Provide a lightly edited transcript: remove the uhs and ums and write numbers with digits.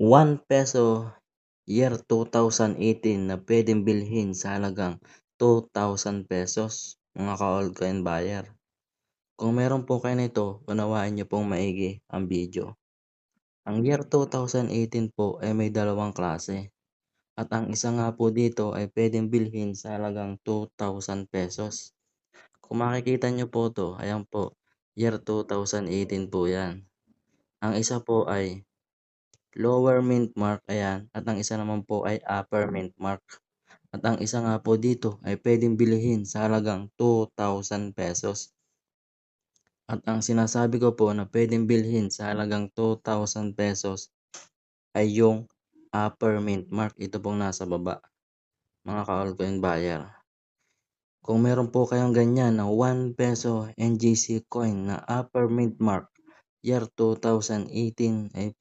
₱1 year 2018 na puwedeng bilhin sa halagang ₱2,000 mga ka-all coin buyer. Kung meron po kayo nito, unawain niyo pong maigi ang video. Ang year 2018 po ay may dalawang klase at ang isa nga po dito ay puwedeng bilhin sa halagang ₱2,000. Kung makikita niyo po 'to, ayan po, year 2018 po 'yan. Ang isa po ay lower mint mark, ayan, at ang isa naman po ay upper mint mark. At ang isa nga po dito ay puwedeng bilhin sa halagang ₱2,000. At ang sinasabi ko po na puwedeng bilhin sa halagang ₱2,000 ay yung upper mint mark, ito pong nasa baba, mga ka-all coin buyer. Kung meron po kayong ganyan na ₱1 NGC coin na upper mint mark year 2018 ay